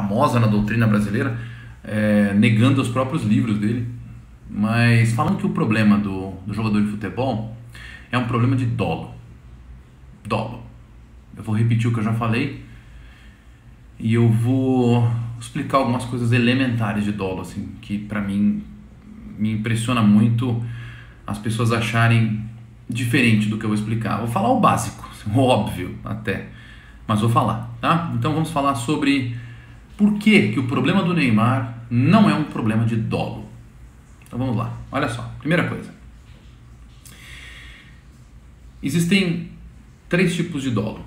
famosa na doutrina brasileira, negando os próprios livros dele, mas falando que o problema do jogador de futebol é um problema de dolo. Dolo. Eu vou repetir o que eu já falei e eu vou explicar algumas coisas elementares de dolo, assim, que pra mim me impressiona muito as pessoas acharem diferente do que eu vou explicar. Vou falar o básico, o óbvio até, mas vou falar, tá? Então vamos falar sobre por que o problema do Neymar não é um problema de dolo. Então vamos lá, olha só, primeira coisa. Existem 3 tipos de dolo.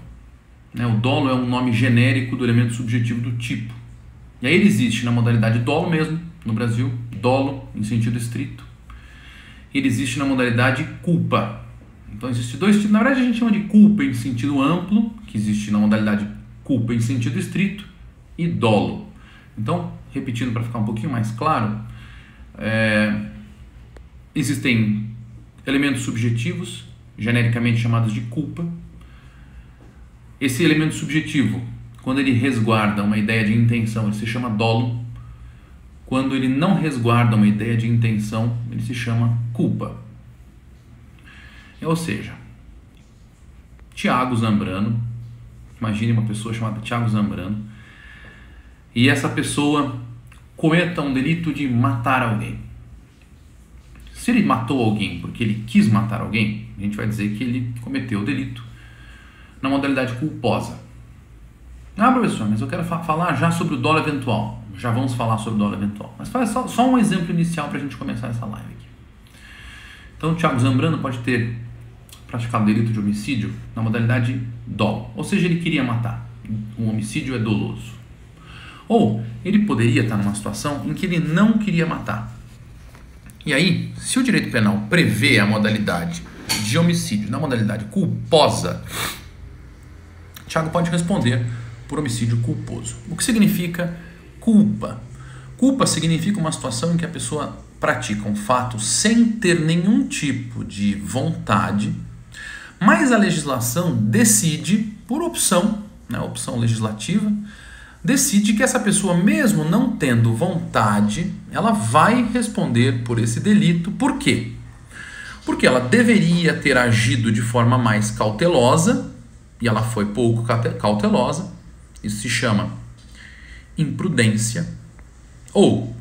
O dolo é um nome genérico do elemento subjetivo do tipo. E aí ele existe na modalidade dolo mesmo, no Brasil, dolo em sentido estrito. Ele existe na modalidade culpa. Então existem 2 tipos. Na verdade a gente chama de culpa em sentido amplo, que existe na modalidade culpa em sentido estrito, e dolo. Então, repetindo para ficar um pouquinho mais claro, existem elementos subjetivos, genericamente chamados de culpa. Esse elemento subjetivo, quando ele resguarda uma ideia de intenção, ele se chama dolo. Quando ele não resguarda uma ideia de intenção, ele se chama culpa. Ou seja, Thiago Zambrano, imagine uma pessoa chamada Thiago Zambrano, e essa pessoa cometa um delito de matar alguém. Se ele matou alguém porque ele quis matar alguém, a gente vai dizer que ele cometeu o delito na modalidade culposa. Ah, professor, mas eu quero falar já sobre o dolo eventual. Já vamos falar sobre o dolo eventual. Mas faz só um exemplo inicial para a gente começar essa live aqui. Então, o Thiago Zambrano pode ter praticado delito de homicídio na modalidade dolo. Ou seja, ele queria matar. O homicídio é doloso. Ou ele poderia estar numa situação em que ele não queria matar. E aí, se o direito penal prevê a modalidade de homicídio na modalidade culposa, Thiago pode responder por homicídio culposo. O que significa culpa? Culpa significa uma situação em que a pessoa pratica um fato sem ter nenhum tipo de vontade, mas a legislação decide, por opção, opção legislativa, decide que essa pessoa, mesmo não tendo vontade, ela vai responder por esse delito. Por quê? Porque ela deveria ter agido de forma mais cautelosa, e ela foi pouco cautelosa. Isso se chama imprudência. Ou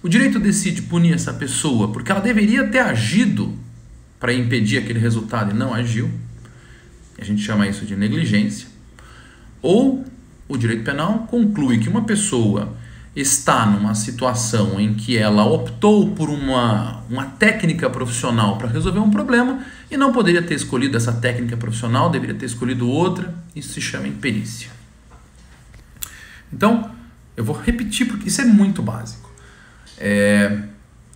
o direito decide punir essa pessoa porque ela deveria ter agido para impedir aquele resultado e não agiu. A gente chama isso de negligência. Ou o direito penal conclui que uma pessoa está numa situação em que ela optou por uma técnica profissional para resolver um problema e não poderia ter escolhido essa técnica profissional, deveria ter escolhido outra. Isso se chama imperícia. Então, eu vou repetir porque isso é muito básico.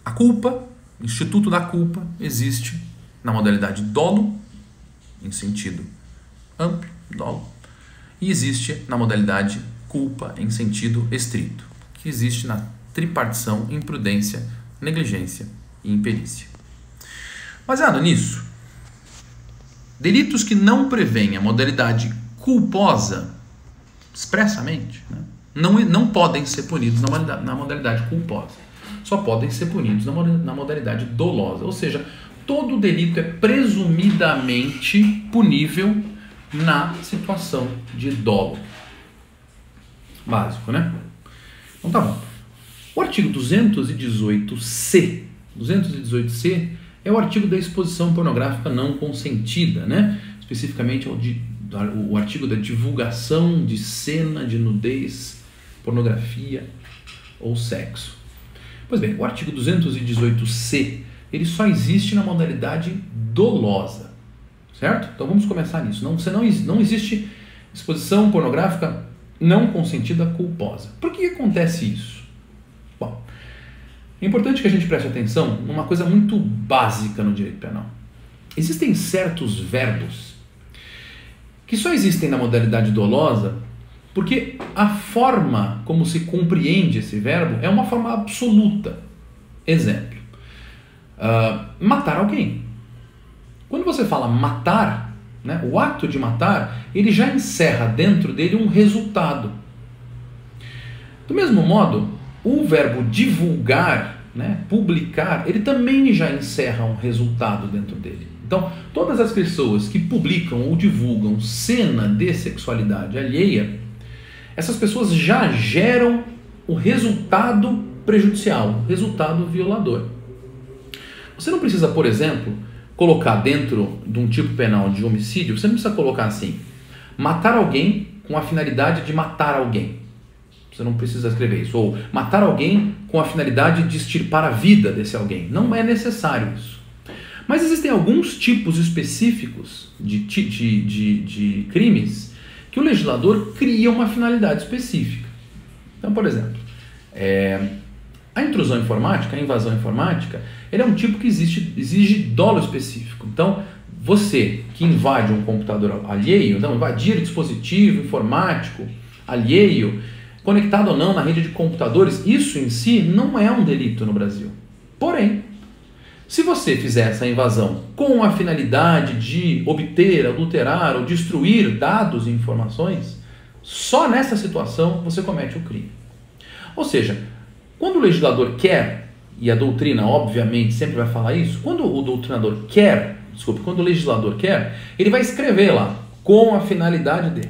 A culpa, o instituto da culpa, existe na modalidade dolo, em sentido amplo, dolo, e existe na modalidade culpa, em sentido estrito, que existe na tripartição imprudência, negligência e imperícia. Baseado nisso, delitos que não prevêem a modalidade culposa expressamente, não podem ser punidos na modalidade culposa. Só podem ser punidos na modalidade dolosa. Ou seja, todo delito é presumidamente punível na situação de dolo. Básico, né? Então tá bom. O artigo 218C. 218C é o artigo da exposição pornográfica não consentida, né? Especificamente o artigo da divulgação de cena de nudez, pornografia ou sexo. Pois bem, o artigo 218C, ele só existe na modalidade dolosa, certo? Então vamos começar nisso. Não existe exposição pornográfica não consentida culposa. Por que acontece isso? Bom, é importante que a gente preste atenção numa coisa muito básica no direito penal. Existem certos verbos que só existem na modalidade dolosa porque a forma como se compreende esse verbo é uma forma absoluta. Exemplo, matar alguém. Quando você fala matar, o ato de matar, ele já encerra dentro dele um resultado. Do mesmo modo, o verbo divulgar, né, publicar, ele também já encerra um resultado dentro dele. Então, todas as pessoas que publicam ou divulgam cena de sexualidade alheia, essas pessoas já geram o resultado prejudicial, o resultado violador. Você não precisa, por exemplo, colocar dentro de um tipo penal de homicídio, você não precisa colocar assim, matar alguém com a finalidade de matar alguém. Você não precisa escrever isso. Ou matar alguém com a finalidade de extirpar a vida desse alguém. Não é necessário isso. Mas existem alguns tipos específicos de crimes que o legislador cria uma finalidade específica. Então, por exemplo, a intrusão informática, a invasão informática, ele é um tipo que exige dolo específico. Então, você que invade um computador alheio, então invadir dispositivo informático alheio, conectado ou não na rede de computadores, isso em si não é um delito no Brasil. Porém, se você fizer essa invasão com a finalidade de obter, adulterar ou destruir dados e informações, só nessa situação você comete o crime. Ou seja, quando o legislador quer, e a doutrina obviamente sempre vai falar isso, quando o legislador quer, ele vai escrever lá, com a finalidade de.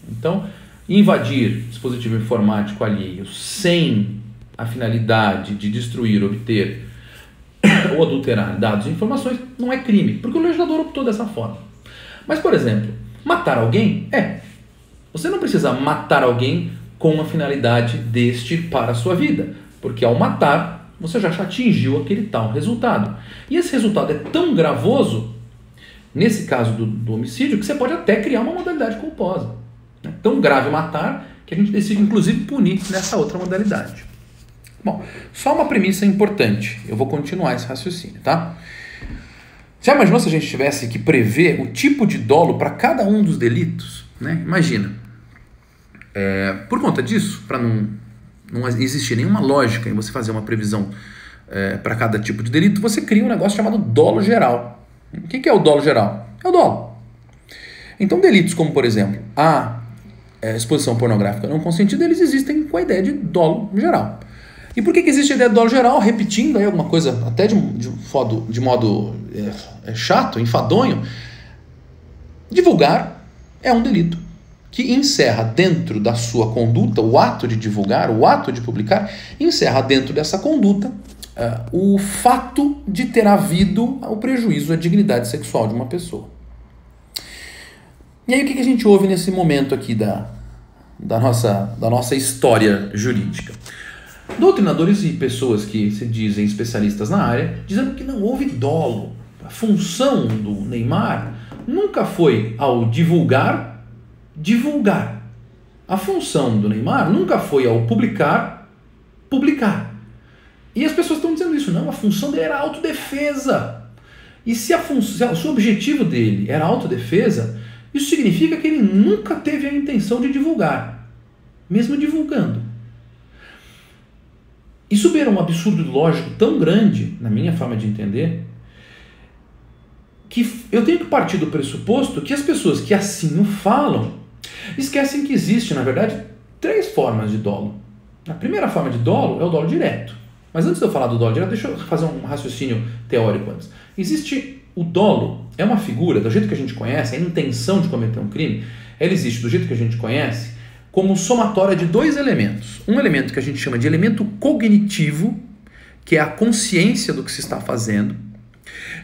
Então, invadir dispositivo informático alheio sem a finalidade de destruir, obter ou adulterar dados e informações não é crime, porque o legislador optou dessa forma. Mas, por exemplo, matar alguém você não precisa matar alguém com a finalidade de extirpar a sua vida, porque ao matar, você já atingiu aquele tal resultado. E esse resultado é tão gravoso, nesse caso do homicídio, que você pode até criar uma modalidade culposa. É tão grave matar que a gente decide, inclusive, punir nessa outra modalidade. Bom, só uma premissa importante. Eu vou continuar esse raciocínio, tá? Já imaginou se a gente tivesse que prever o tipo de dolo para cada um dos delitos? Né? Imagina. Por conta disso, para não existir nenhuma lógica em você fazer uma previsão para cada tipo de delito, você cria um negócio chamado dolo geral. O que é o dolo geral? É o dolo. Então, delitos como, por exemplo, a exposição pornográfica não consentida, eles existem com a ideia de dolo geral. E por que existe a ideia de dolo geral? Repetindo aí alguma coisa até de modo chato, enfadonho, divulgar é um delito que encerra dentro da sua conduta, o ato de divulgar, o ato de publicar, encerra dentro dessa conduta o fato de ter havido o prejuízo à dignidade sexual de uma pessoa. E aí o que a gente ouve nesse momento aqui da nossa história jurídica? Doutrinadores e pessoas que se dizem especialistas na área, dizendo que não houve dolo. A função do Neymar nunca foi, ao divulgar. A função do Neymar nunca foi, ao publicar. E as pessoas estão dizendo isso, não, a função dele era autodefesa. E se o objetivo dele era autodefesa, isso significa que ele nunca teve a intenção de divulgar, mesmo divulgando. Isso beira um absurdo lógico tão grande, na minha forma de entender, que eu tenho que partir do pressuposto que as pessoas que assim o falam esquecem que existe, na verdade, 3 formas de dolo. A primeira forma de dolo é o dolo direto. Mas antes de eu falar do dolo direto, deixa eu fazer um raciocínio teórico antes. Existe o dolo, é uma figura, do jeito que a gente conhece, a intenção de cometer um crime, ela existe do jeito que a gente conhece, como somatória de 2 elementos. Um elemento que a gente chama de elemento cognitivo, que é a consciência do que se está fazendo,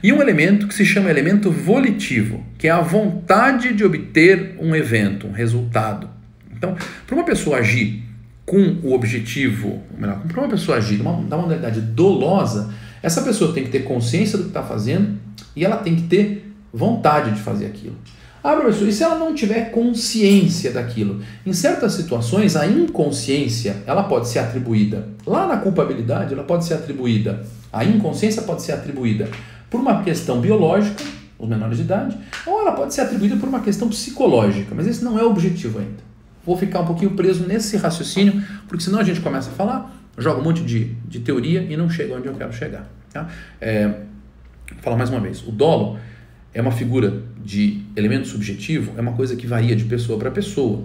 e um elemento que se chama elemento volitivo, que é a vontade de obter um evento, um resultado. Então, para uma pessoa agir com o objetivo, ou melhor, para uma pessoa agir da modalidade dolosa, essa pessoa tem que ter consciência do que está fazendo e ela tem que ter vontade de fazer aquilo. Professor, e se ela não tiver consciência daquilo? Em certas situações, a inconsciência ela pode ser atribuída, lá na culpabilidade, ela pode ser atribuída, a inconsciência pode ser atribuída por uma questão biológica, os menores de idade, ou ela pode ser atribuída por uma questão psicológica, mas esse não é o objetivo ainda. Vou ficar um pouquinho preso nesse raciocínio, porque senão a gente começa a falar, joga um monte de teoria e não chega onde eu quero chegar. Tá? Vou falar mais uma vez, o dolo é uma figura de elemento subjetivo, é uma coisa que varia de pessoa para pessoa.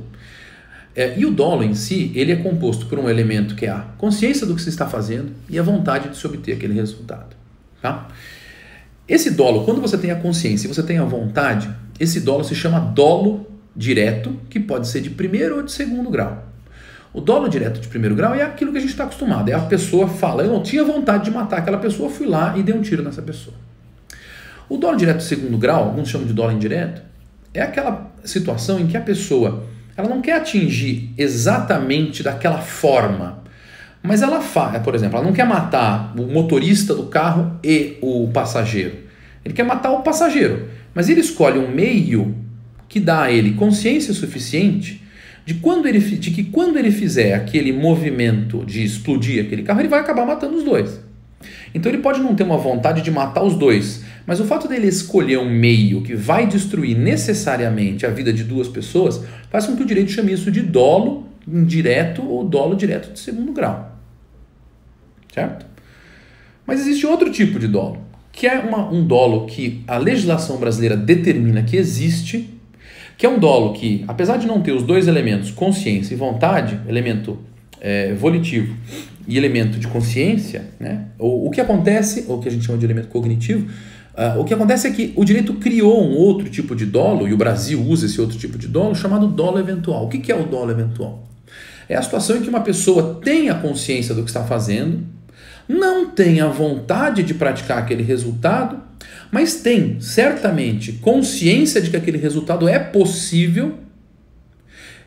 E o dolo em si, ele é composto por um elemento que é a consciência do que se está fazendo e a vontade de se obter aquele resultado. Tá? Esse dolo, quando você tem a consciência e você tem a vontade, esse dolo se chama dolo direto, que pode ser de primeiro ou de segundo grau. O dolo direto de primeiro grau é aquilo que a gente está acostumado. É a pessoa fala, eu não tinha vontade de matar aquela pessoa, fui lá e dei um tiro nessa pessoa. O dolo direto de segundo grau, alguns chamam de dolo indireto, é aquela situação em que a pessoa ela não quer atingir exatamente daquela forma, mas ela faz, por exemplo, ela não quer matar o motorista do carro e o passageiro. Ele quer matar o passageiro, mas ele escolhe um meio que dá a ele consciência suficiente de que quando ele fizer aquele movimento de explodir aquele carro, ele vai acabar matando os dois. Então ele pode não ter uma vontade de matar os dois, mas o fato dele escolher um meio que vai destruir necessariamente a vida de duas pessoas faz com que o direito chame isso de dolo indireto ou dolo direto de segundo grau. Certo? Mas existe outro tipo de dolo, que é um dolo que a legislação brasileira determina que existe, que é um dolo que, apesar de não ter os dois elementos, consciência e vontade, elemento volitivo e elemento de consciência, né? O que acontece, ou que a gente chama de elemento cognitivo, o que acontece é que o direito criou um outro tipo de dolo, e o Brasil usa esse outro tipo de dolo, chamado dolo eventual. O que é o dolo eventual? É a situação em que uma pessoa tem a consciência do que está fazendo, não tem a vontade de praticar aquele resultado, mas tem certamente consciência de que aquele resultado é possível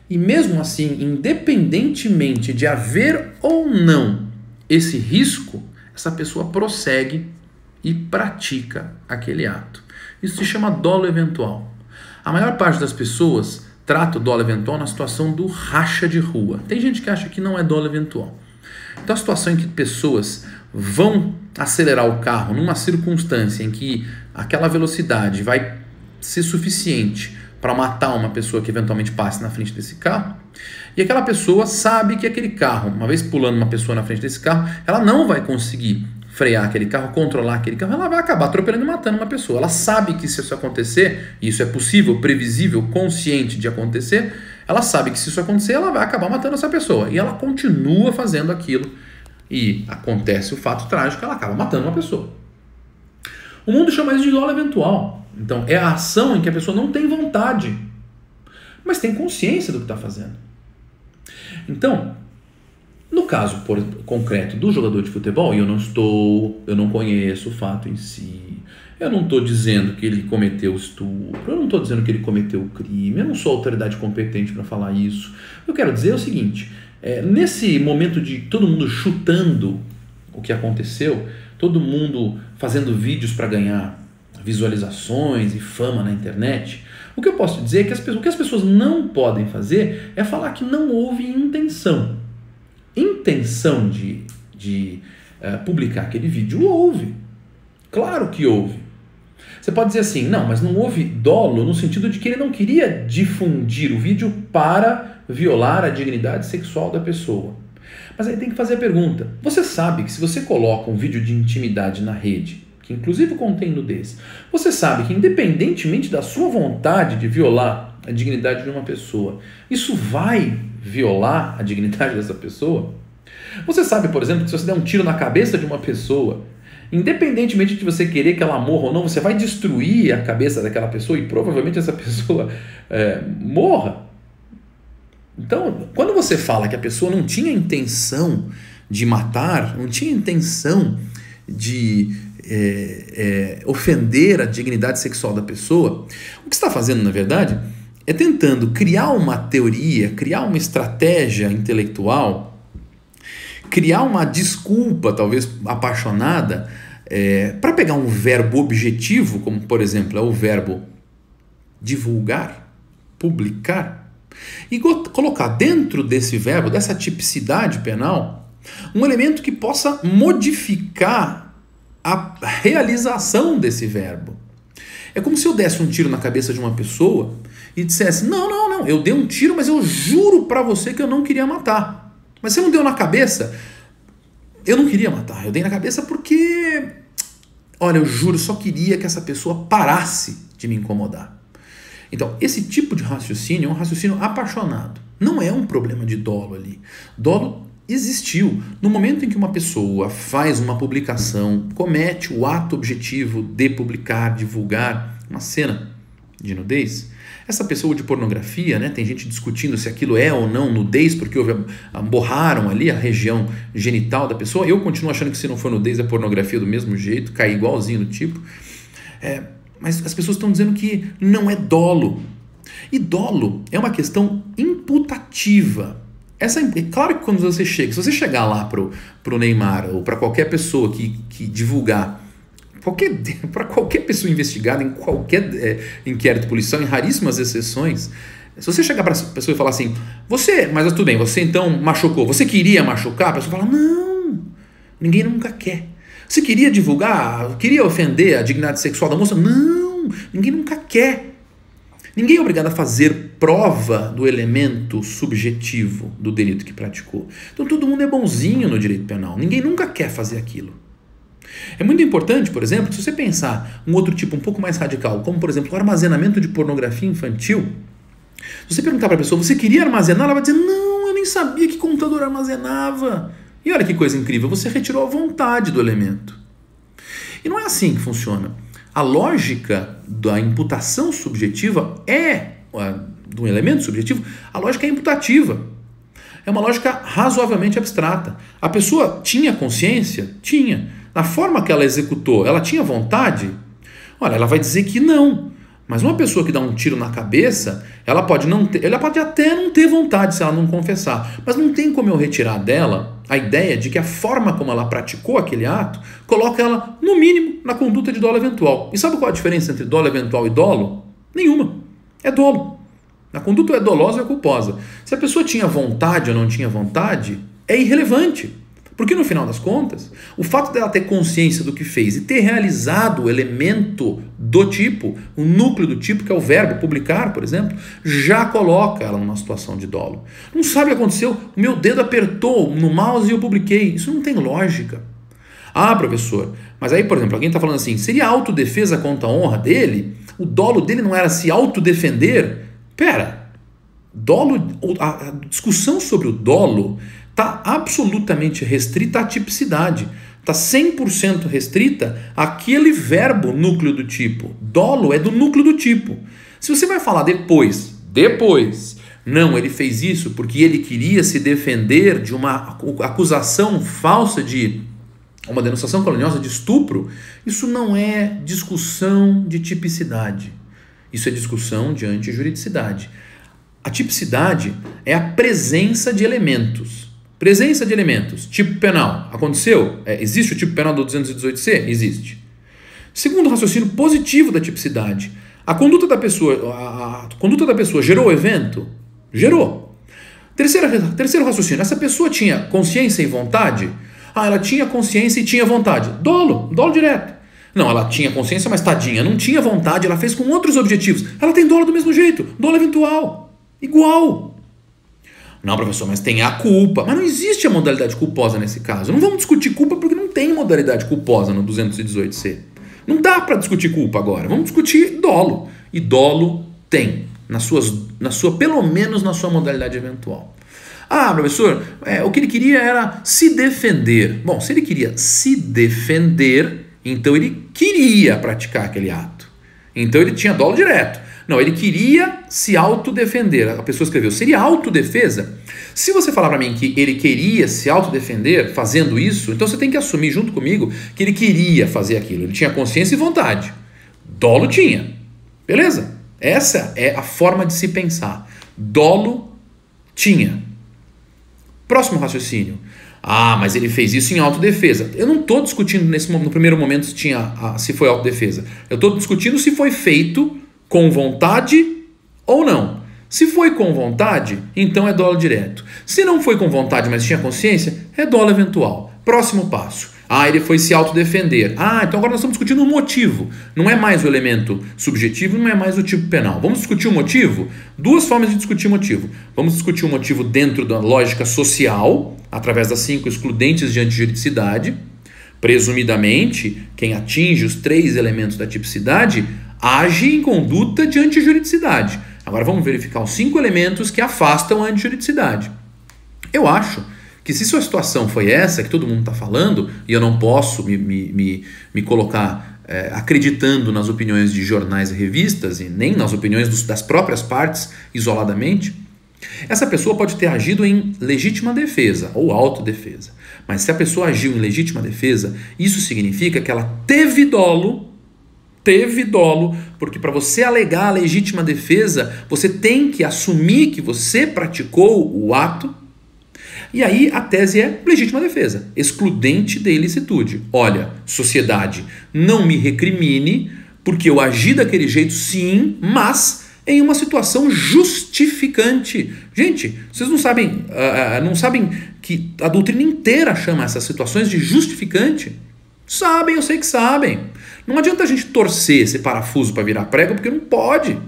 e mesmo assim, independentemente de haver ou não esse risco, essa pessoa prossegue e pratica aquele ato. Isso se chama dolo eventual. A maior parte das pessoas trata o dolo eventual na situação do racha de rua. Tem gente que acha que não é dolo eventual. Então a situação em que pessoas vão acelerar o carro numa circunstância em que aquela velocidade vai ser suficiente para matar uma pessoa que eventualmente passe na frente desse carro, e aquela pessoa sabe que aquele carro, uma vez pulando uma pessoa na frente desse carro, ela não vai conseguir frear aquele carro, controlar aquele carro, ela vai acabar atropelando e matando uma pessoa. Ela sabe que se isso acontecer, e isso é possível, previsível, consciente de acontecer, ela sabe que se isso acontecer, ela vai acabar matando essa pessoa. E ela continua fazendo aquilo. E acontece o fato trágico, ela acaba matando uma pessoa. O mundo chama isso de dolo eventual. Então, é a ação em que a pessoa não tem vontade, mas tem consciência do que está fazendo. Então, no caso concreto do jogador de futebol, e eu não conheço o fato em si, eu não estou dizendo que ele cometeu estupro, eu não estou dizendo que ele cometeu o crime, eu não sou autoridade competente para falar isso. Eu quero dizer o seguinte, nesse momento de todo mundo chutando o que aconteceu, todo mundo fazendo vídeos para ganhar visualizações e fama na internet, o que eu posso dizer é que o que as pessoas não podem fazer é falar que não houve intenção. Intenção de publicar aquele vídeo houve. Claro que houve. Você pode dizer assim, não, mas não houve dolo no sentido de que ele não queria difundir o vídeo para violar a dignidade sexual da pessoa. Mas aí tem que fazer a pergunta, você sabe que se você coloca um vídeo de intimidade na rede, que inclusive contém nudez, você sabe que independentemente da sua vontade de violar a dignidade de uma pessoa, isso vai violar a dignidade dessa pessoa? Você sabe, por exemplo, que se você der um tiro na cabeça de uma pessoa, independentemente de você querer que ela morra ou não, você vai destruir a cabeça daquela pessoa e provavelmente essa pessoa morra. Então, quando você fala que a pessoa não tinha intenção de matar, não tinha intenção de ofender a dignidade sexual da pessoa, o que está fazendo, na verdade, é tentando criar uma teoria, criar uma estratégia intelectual, criar uma desculpa, talvez apaixonada, para pegar um verbo objetivo, como por exemplo é o verbo divulgar, publicar, e colocar dentro desse verbo, dessa tipicidade penal, um elemento que possa modificar a realização desse verbo. É como se eu desse um tiro na cabeça de uma pessoa e dissesse, não, eu dei um tiro, mas eu juro para você que eu não queria matar. Mas você não deu na cabeça? Eu não queria matar, eu dei na cabeça porque, olha, eu juro, só queria que essa pessoa parasse de me incomodar. Então, esse tipo de raciocínio é um raciocínio apaixonado. Não é um problema de dolo ali. Dolo existiu. No momento em que uma pessoa faz uma publicação, comete o ato objetivo de publicar, divulgar uma cena de nudez, essa pessoa de pornografia, né, tem gente discutindo se aquilo é ou não nudez, porque borraram ali a região genital da pessoa. Eu continuo achando que se não for nudez é pornografia do mesmo jeito, cai igualzinho no tipo. Mas as pessoas estão dizendo que não é dolo. E dolo é uma questão imputativa. É claro que quando você chega, se você chegar lá pro Neymar ou para qualquer pessoa que divulgar, para qualquer pessoa investigada em qualquer inquérito policial, em raríssimas exceções, se você chegar para essa pessoa e falar assim, mas tudo bem, você então machucou, você queria machucar? A pessoa fala, não, ninguém nunca quer. Você queria divulgar, queria ofender a dignidade sexual da moça? Não, ninguém nunca quer. Ninguém é obrigado a fazer prova do elemento subjetivo do delito que praticou. Então todo mundo é bonzinho no direito penal. Ninguém nunca quer fazer aquilo. É muito importante, por exemplo, se você pensar um outro tipo um pouco mais radical, como por exemplo o armazenamento de pornografia infantil, se você perguntar para a pessoa, você queria armazenar? Ela vai dizer, não, eu nem sabia que computador armazenava. E olha que coisa incrível, você retirou a vontade do elemento. E não é assim que funciona. A lógica da imputação subjetiva do elemento subjetivo, a lógica é imputativa. É uma lógica razoavelmente abstrata. A pessoa tinha consciência? Tinha. Na forma que ela executou, ela tinha vontade? Olha, ela vai dizer que não. Mas uma pessoa que dá um tiro na cabeça, ela pode até não ter vontade se ela não confessar. Mas não tem como eu retirar dela a ideia de que a forma como ela praticou aquele ato coloca ela, no mínimo, na conduta de dolo eventual. E sabe qual a diferença entre dolo eventual e dolo? Nenhuma. É dolo. A conduta é dolosa ou é culposa. Se a pessoa tinha vontade ou não tinha vontade, é irrelevante. Porque no final das contas, o fato dela ter consciência do que fez e ter realizado o elemento do tipo, o núcleo do tipo, que é o verbo publicar, por exemplo, já coloca ela numa situação de dolo. Não sabe o que aconteceu? O meu dedo apertou no mouse e eu publiquei. Isso não tem lógica. Ah, professor, mas aí, por exemplo, alguém está falando assim, seria autodefesa contra a honra dele? O dolo dele não era se autodefender? Pera, a discussão sobre o dolo está absolutamente restrita à tipicidade. Está 100% restrita àquele verbo núcleo do tipo. Dolo é do núcleo do tipo. Se você vai falar depois, não, ele fez isso porque ele queria se defender de uma acusação falsa de uma denunciação caluniosa de estupro, isso não é discussão de tipicidade. Isso é discussão de antijuridicidade. A tipicidade é a presença de elementos. Presença de elementos. Tipo penal. Aconteceu? Existe o tipo penal do 218C? Existe. Segundo raciocínio positivo da tipicidade. A conduta da pessoa gerou o evento? Gerou. Terceiro raciocínio. Essa pessoa tinha consciência e vontade? Ela tinha consciência e tinha vontade. Dolo direto. Não, ela tinha consciência, mas tadinha, não tinha vontade, ela fez com outros objetivos. Ela tem dolo do mesmo jeito. Dolo eventual. Igual. Não, professor, mas tem a culpa. Mas não existe a modalidade culposa nesse caso. Não vamos discutir culpa porque não tem modalidade culposa no 218C. Não dá para discutir culpa agora. Vamos discutir dolo. E dolo tem, pelo menos na sua modalidade eventual. Ah, professor, o que ele queria era se defender. Bom, se ele queria se defender, então ele queria praticar aquele ato. Então ele tinha dolo direto. Não, ele queria se autodefender. A pessoa escreveu, seria autodefesa? Se você falar para mim que ele queria se autodefender fazendo isso, então você tem que assumir junto comigo que ele queria fazer aquilo. Ele tinha consciência e vontade. Dolo tinha. Beleza? Essa é a forma de se pensar. Dolo tinha. Próximo raciocínio. Ah, mas ele fez isso em autodefesa. Eu não estou discutindo no primeiro momento se foi autodefesa. Eu estou discutindo se foi feito com vontade ou não. Se foi com vontade, então é dolo direto. Se não foi com vontade, mas tinha consciência, é dolo eventual. Próximo passo. Ah, ele foi se autodefender. Ah, então agora nós estamos discutindo o motivo. Não é mais o elemento subjetivo, não é mais o tipo penal. Vamos discutir o motivo? Duas formas de discutir o motivo. Vamos discutir o motivo dentro da lógica social, através das 5 excludentes de antijuridicidade. Presumidamente, quem atinge os 3 elementos da tipicidade age em conduta de antijuridicidade. Agora vamos verificar os 5 elementos que afastam a antijuridicidade. Eu acho que se sua situação foi essa que todo mundo está falando, e eu não posso me colocar acreditando nas opiniões de jornais e revistas, e nem nas opiniões das próprias partes isoladamente, essa pessoa pode ter agido em legítima defesa ou autodefesa. Mas se a pessoa agiu em legítima defesa, isso significa que ela teve dolo, porque para você alegar a legítima defesa, você tem que assumir que você praticou o ato. E aí a tese é legítima defesa, excludente de ilicitude. Olha, sociedade, não me recrimine, porque eu agi daquele jeito sim, mas em uma situação justificante. Gente, vocês não sabem que a doutrina inteira chama essas situações de justificante? Sabem, eu sei que sabem. Não adianta a gente torcer esse parafuso para virar prego, porque não pode.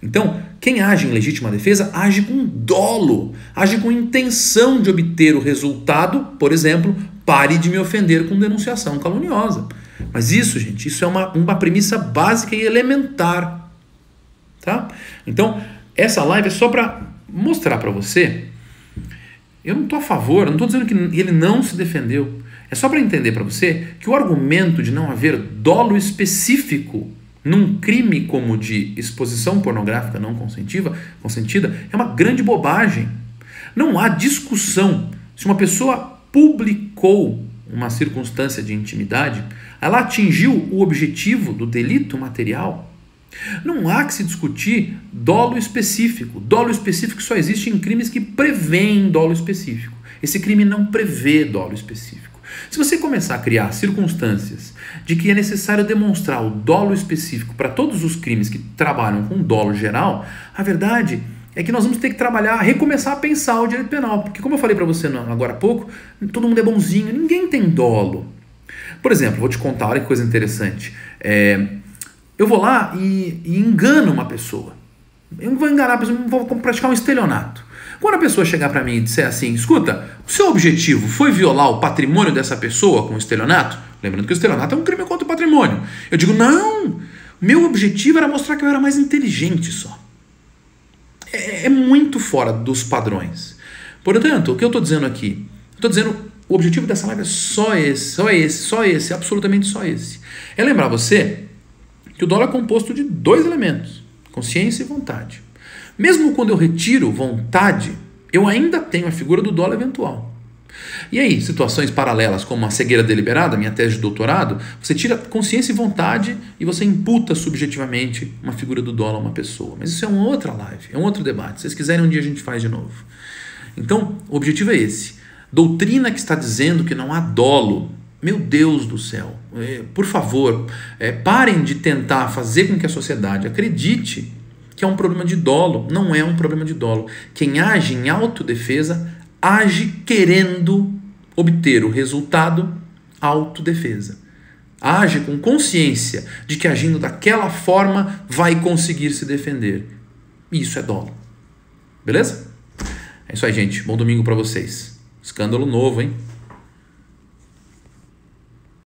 Então, quem age em legítima defesa age com dolo, age com intenção de obter o resultado, por exemplo, pare de me ofender com denunciação caluniosa. Mas isso, gente, isso é uma premissa básica e elementar. Tá? Então, essa live é só para mostrar para você. Eu não estou a favor, não estou dizendo que ele não se defendeu. É só para entender para você que o argumento de não haver dolo específico num crime como de exposição pornográfica não consentida é uma grande bobagem. Não há discussão. Se uma pessoa publicou uma circunstância de intimidade, ela atingiu o objetivo do delito material. Não há que se discutir dolo específico. Dolo específico só existe em crimes que prevêem dolo específico. Esse crime não prevê dolo específico. Se você começar a criar circunstâncias de que é necessário demonstrar o dolo específico para todos os crimes que trabalham com dolo geral, a verdade é que nós vamos ter que recomeçar a pensar o direito penal. Porque, como eu falei para você agora há pouco, todo mundo é bonzinho, ninguém tem dolo. Por exemplo, vou te contar, olha que coisa interessante. Eu vou lá e engano uma pessoa. Eu não vou enganar a pessoa, vou praticar um estelionato. Quando a pessoa chegar para mim e disser assim, escuta, o seu objetivo foi violar o patrimônio dessa pessoa com o estelionato? Lembrando que o estelionato é um crime contra o patrimônio. Eu digo, não, meu objetivo era mostrar que eu era mais inteligente só. É muito fora dos padrões. Portanto, o que eu estou dizendo aqui? Estou dizendo, o objetivo dessa live é só esse, absolutamente só esse. É lembrar você que o dolo é composto de 2 elementos, consciência e vontade. Mesmo quando eu retiro vontade, eu ainda tenho a figura do dolo eventual. E aí, situações paralelas como a cegueira deliberada, minha tese de doutorado, você tira consciência e vontade e você imputa subjetivamente uma figura do dolo a uma pessoa. Mas isso é uma outra live, é um outro debate. Se vocês quiserem, um dia a gente faz de novo. Então, o objetivo é esse. Doutrina que está dizendo que não há dolo. Meu Deus do céu, por favor, parem de tentar fazer com que a sociedade acredite que é um problema de dolo. Não é um problema de dolo. Quem age em autodefesa, age querendo obter o resultado autodefesa. Age com consciência de que agindo daquela forma vai conseguir se defender. Isso é dolo. Beleza? É isso aí, gente. Bom domingo para vocês. Escândalo novo, hein?